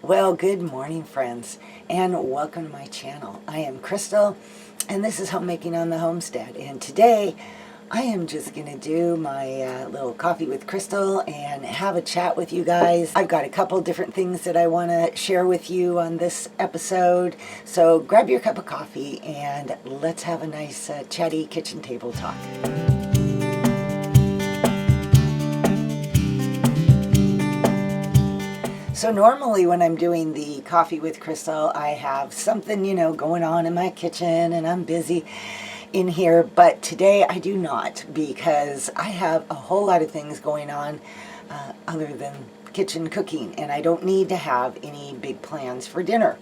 Well, good morning, friends, and welcome to my channel. I am Crystal, and this is Homemaking on the Homestead. And today, I am just going to do my little coffee with Crystal and have a chat with you guys. I've got a couple different things that I want to share with you on this episode. So grab your cup of coffee and let's have a nice chatty kitchen table talk. So normally when I'm doing the coffee with Crystal, I have something, going on in my kitchen and I'm busy in here. But today I do not, because I have a whole lot of things going on other than kitchen cooking, and I don't need to have any big plans for dinner.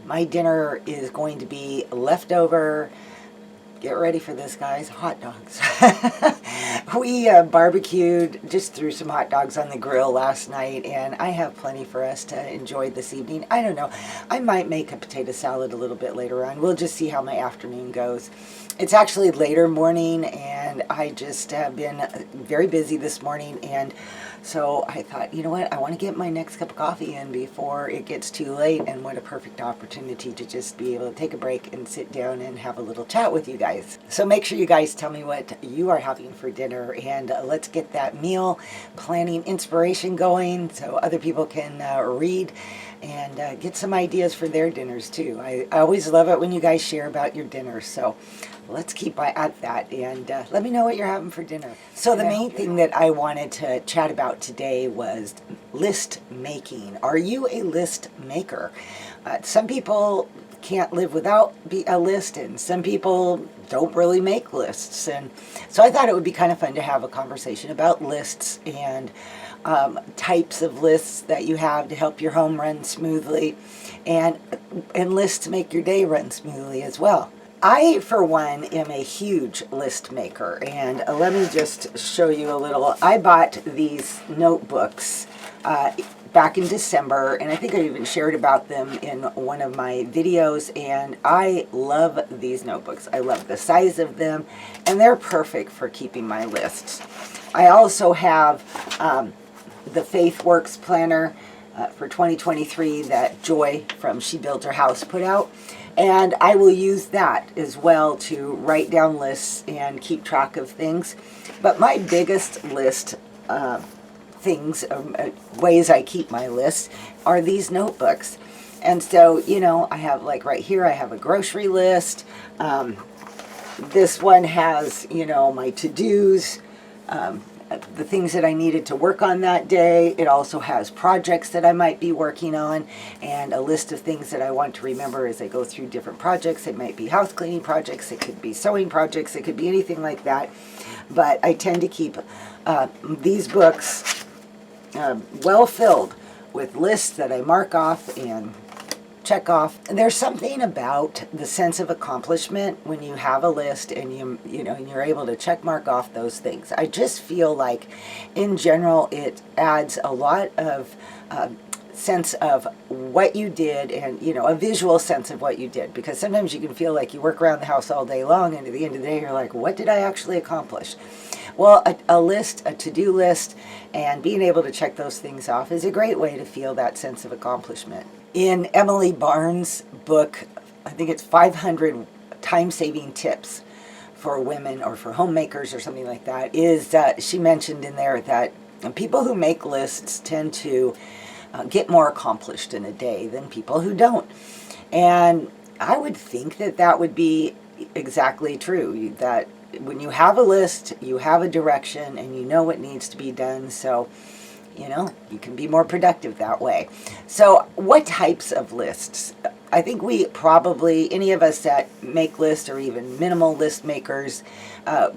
My dinner is going to be leftover. Get ready for this, guys. Hot dogs. We barbecued, just threw some hot dogs on the grill last night, and I have plenty for us to enjoy this evening. I don't know. I might make a potato salad a little bit later on. We'll just see how my afternoon goes. It's actually later morning, and I just have been very busy this morning, and so I thought, you know what, I want to get my next cup of coffee in before it gets too late, and what a perfect opportunity to just be able to take a break and sit down and have a little chat with you guys. So make sure you guys tell me what you are having for dinner, and let's get that meal planning inspiration going so other people can read and get some ideas for their dinners too. I always love it when you guys share about your dinners, so let's keep at that, and let me know what you're having for dinner. So the main thing that I wanted to chat about today was list making. Are you a list maker? Some people can't live without a list, and some people don't really make lists. And so I thought it would be kind of fun to have a conversation about lists and types of lists that you have to help your home run smoothly, and lists to make your day run smoothly as well. I, for one, am a huge list maker, and let me just show you a little. I bought these notebooks back in December, and I think I even shared about them in one of my videos, and I love these notebooks. I love the size of them, and they're perfect for keeping my lists. I also have the Faith Works Planner for 2023 that Joy from She Built Her House put out. And I will use that as well to write down lists and keep track of things. But my biggest list ways I keep my lists are these notebooks. And so, I have, like right here, I have a grocery list. This one has, my to-dos, the things that I needed to work on that day. It also has projects that I might be working on, and a list of things that I want to remember as I go through different projects. It might be house cleaning projects, it could be sewing projects, it could be anything like that. But I tend to keep these books well filled with lists that I mark off and check off. There's something about the sense of accomplishment when you have a list and you're able to check mark off those things. I just feel like in general it adds a lot of sense of what you did, and a visual sense of what you did, because sometimes you can feel like you work around the house all day long, and at the end of the day you're like, what did I actually accomplish? Well, a list, a to-do list, and being able to check those things off is a great way to feel that sense of accomplishment. In Emily Barnes' book, I think it's 500 time-saving tips for women or for homemakers or something like that, is she mentioned in there that people who make lists tend to get more accomplished in a day than people who don't. And I would think that that would be exactly true, that when you have a list, you have a direction, and you know what needs to be done. So you can be more productive that way. So what types of lists? I think we probably, any of us that make lists or even minimal list makers,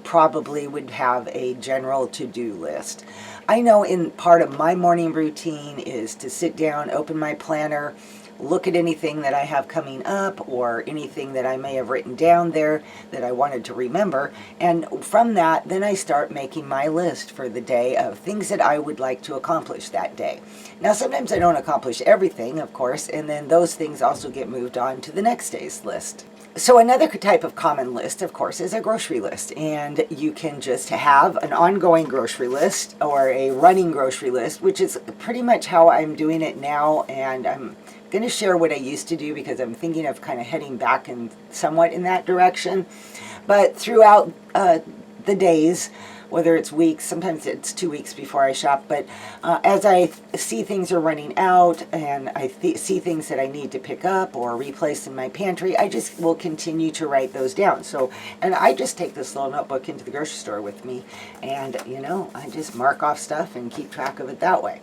probably would have a general to-do list. I know in part of my morning routine is to sit down, open my planner, look at anything that I have coming up or anything that I may have written down there that I wanted to remember. And from that, then I start making my list for the day of things that I would like to accomplish that day. Now, sometimes I don't accomplish everything, of course, and then those things also get moved on to the next day's list. So another type of common list, of course, is a grocery list. And you can just have an ongoing grocery list or a running grocery list, which is pretty much how I'm doing it now. And I'm going to share what I used to do because I'm thinking of kind of heading back in somewhat in that direction. But throughout the days, whether it's weeks, sometimes it's 2 weeks before I shop, but as I see things are running out and I see things that I need to pick up or replace in my pantry, I just will continue to write those down. So, and I just take this little notebook into the grocery store with me, and I just mark off stuff and keep track of it that way.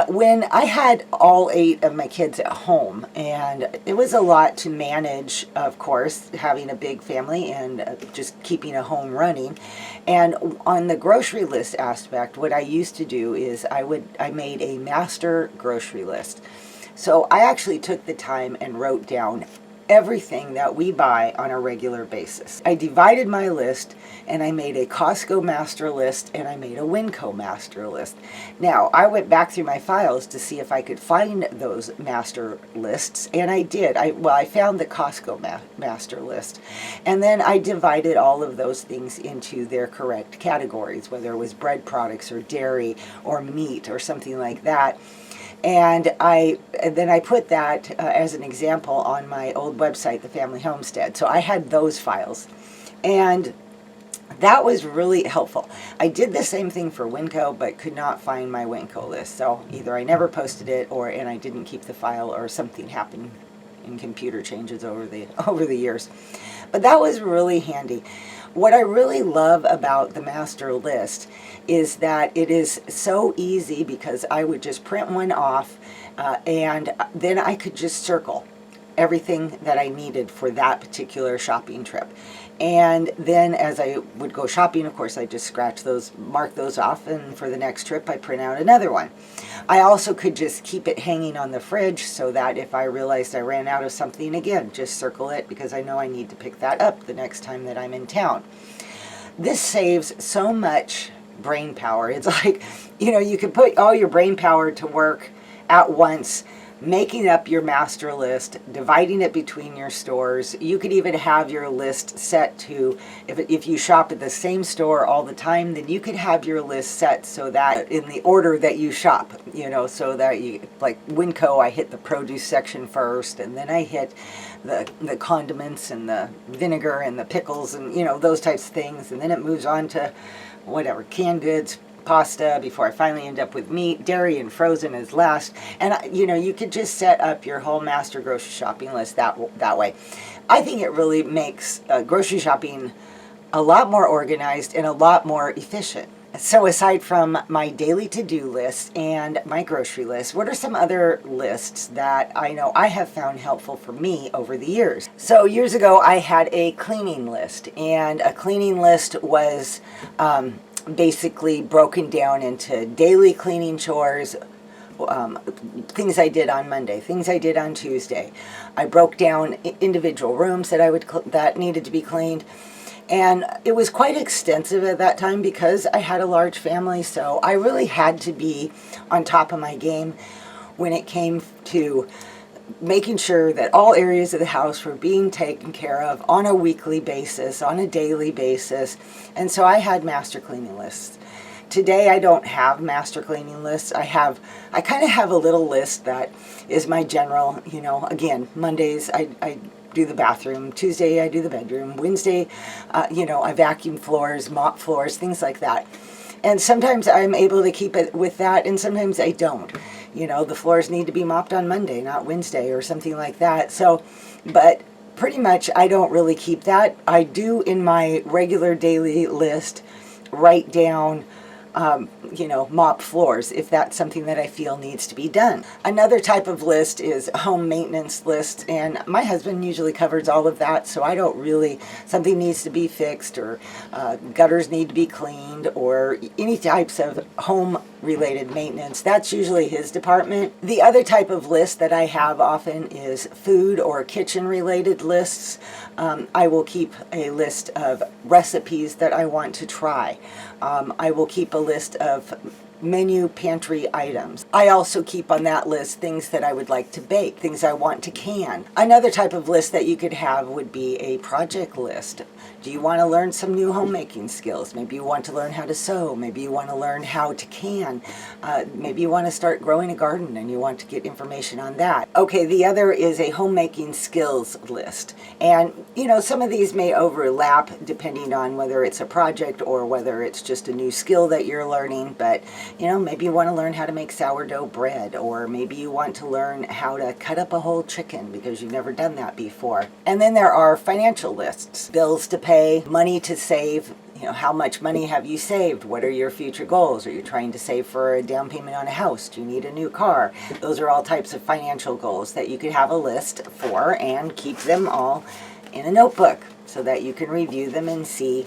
When I had all 8 of my kids at home, and it was a lot to manage, of course, having a big family and just keeping a home running. And on the grocery list aspect, what I used to do is I made a master grocery list. So I actually took the time and wrote down everything that we buy on a regular basis. I divided my list and I made a Costco master list and I made a Winco master list. Now, I went back through my files to see if I could find those master lists, and I did. I found the Costco master list, and then I divided all of those things into their correct categories, whether it was bread products or dairy or meat or something like that. And then I put that as an example on my old website, The Family Homestead. So I had those files, and that was really helpful. I did the same thing for Winco, but could not find my Winco list. So either I never posted it, and I didn't keep the file, or something happened in computer changes over the years. But that was really handy. What I really love about the master list is that it is so easy, because I would just print one off and then I could just circle everything that I needed for that particular shopping trip. And then as I would go shopping, of course, I just mark those off, and for the next trip I print out another one. I also could just keep it hanging on the fridge so that if I realized I ran out of something, again, just circle it, because I know I need to pick that up the next time that I'm in town. This saves so much brain power. It's like, you can put all your brain power to work at once, making up your master list, dividing it between your stores. You could even have your list set to, if you shop at the same store all the time, then you could have your list set so that in the order that you shop, so that like Winco, I hit the produce section first, and then I hit the condiments and the vinegar and the pickles and, those types of things. And then it moves on to whatever, canned goods, pasta, before I finally end up with meat. Dairy and frozen is last. And you could just set up your whole master grocery shopping list that way. I think it really makes grocery shopping a lot more organized and a lot more efficient. So aside from my daily to-do list and my grocery list, what are some other lists that I know I have found helpful for me over the years? So years ago, I had a cleaning list, and a cleaning list was basically broken down into daily cleaning chores, things I did on Monday, things I did on Tuesday. I broke down individual rooms that needed to be cleaned. And it was quite extensive at that time because I had a large family, so I really had to be on top of my game when it came to making sure that all areas of the house were being taken care of on a weekly basis, on a daily basis. And so I had master cleaning lists. Today I don't have master cleaning lists. I kind of have a little list that is my general, again, Mondays I do the bathroom, Tuesday I do the bedroom, Wednesday, I vacuum floors, mop floors, things like that. And sometimes I'm able to keep it with that, and sometimes I don't. The floors need to be mopped on Monday, not Wednesday, or something like that. So, but pretty much I don't really keep that. I do in my regular daily list write down mop floors if that's something that I feel needs to be done. Another type of list is home maintenance list, and my husband usually covers all of that, so I don't really, something needs to be fixed, or gutters need to be cleaned, or any types of home related maintenance. That's usually his department. The other type of list that I have often is food or kitchen related lists. I will keep a list of recipes that I want to try. I will keep a list of menu pantry items. I also keep on that list things that I would like to bake, things I want to can. Another type of list that you could have would be a project list. Do you want to learn some new homemaking skills? Maybe you want to learn how to sew. Maybe you want to learn how to can. Maybe you want to start growing a garden and you want to get information on that. Okay, the other is a homemaking skills list. And, you know, some of these may overlap depending on whether it's a project or whether it's just a new skill that you're learning. But, you know, maybe you want to learn how to make sourdough bread, or maybe you want to learn how to cut up a whole chicken because you've never done that before. And then there are financial lists, bills to pay, money to save. You know, how much money have you saved? What are your future goals? Are you trying to save for a down payment on a house? Do you need a new car? Those are all types of financial goals that you could have a list for and keep them all in a notebook so that you can review them and see,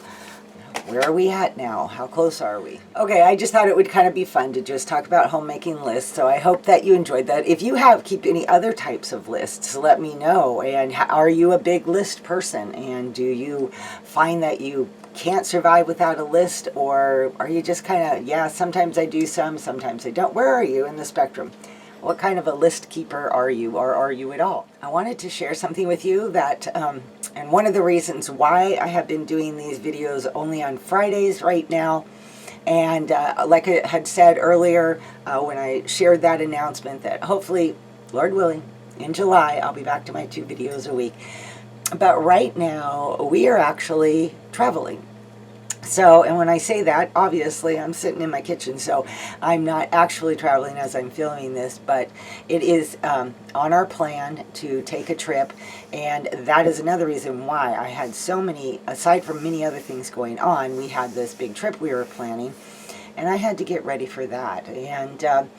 where are we at now? How close are we? Okay, I just thought it would kind of be fun to just talk about homemaking lists, so I hope that you enjoyed that. If you keep any other types of lists, let me know. And are you a big list person? And do you find that you can't survive without a list? Or are you just kind of, yeah, sometimes I do some, sometimes I don't. Where are you in the spectrum? What kind of a list keeper are you, or are you at all? I wanted to share something with you that, and one of the reasons why I have been doing these videos only on Fridays right now, and like I had said earlier when I shared that announcement that hopefully, Lord willing, in July I'll be back to my 2 videos a week. But right now we are actually traveling. So, and when I say that, obviously I'm sitting in my kitchen, so I'm not actually traveling as I'm filming this, but it is on our plan to take a trip, and that is another reason why I had so many, aside from many other things going on, we had this big trip we were planning, and I had to get ready for that. And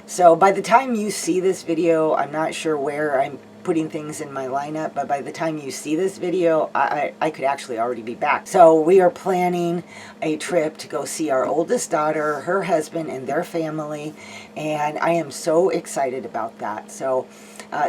so by the time you see this video, I'm not sure where I'm putting things in my lineup, but by the time you see this video, I could actually already be back. So we are planning a trip to go see our oldest daughter, her husband, and their family, and I am so excited about that. So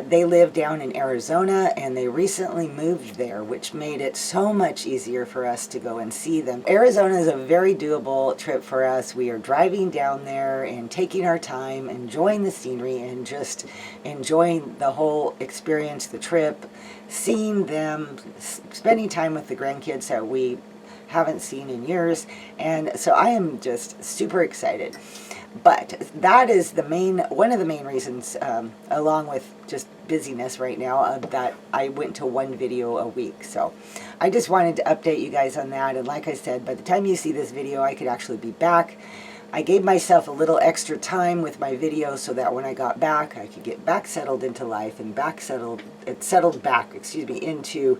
they live down in Arizona, and they recently moved there, which made it so much easier for us to go and see them. Arizona is a very doable trip for us. We are driving down there and taking our time, enjoying the scenery, and just enjoying the whole experience, the trip, seeing them, spending time with the grandkids that we haven't seen in years. And so I am just super excited. But that is one of the main reasons, along with just busyness right now, that I went to 1 video a week. So I just wanted to update you guys on that. And like I said, by the time you see this video, I could actually be back. I gave myself a little extra time with my video so that when I got back, I could get back settled into life and settled back into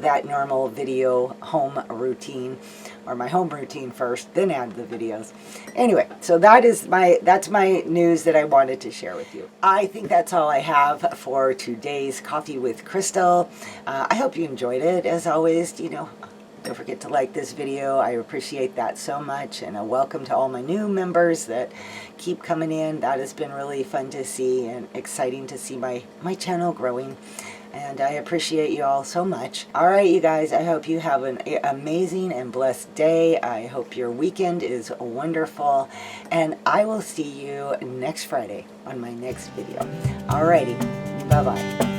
that normal video home routine, or my home routine first, then add the videos. Anyway, so that's my news that I wanted to share with you. I think that's all I have for today's Coffee with Crystal. I hope you enjoyed it. As always, you know, don't forget to like this video. I appreciate that so much, and a welcome to all my new members that keep coming in. That has been really fun to see and exciting to see my channel growing, and I appreciate you all so much. All right, you guys, I hope you have an amazing and blessed day. I hope your weekend is wonderful, and I will see you next Friday on my next video. All righty, bye-bye.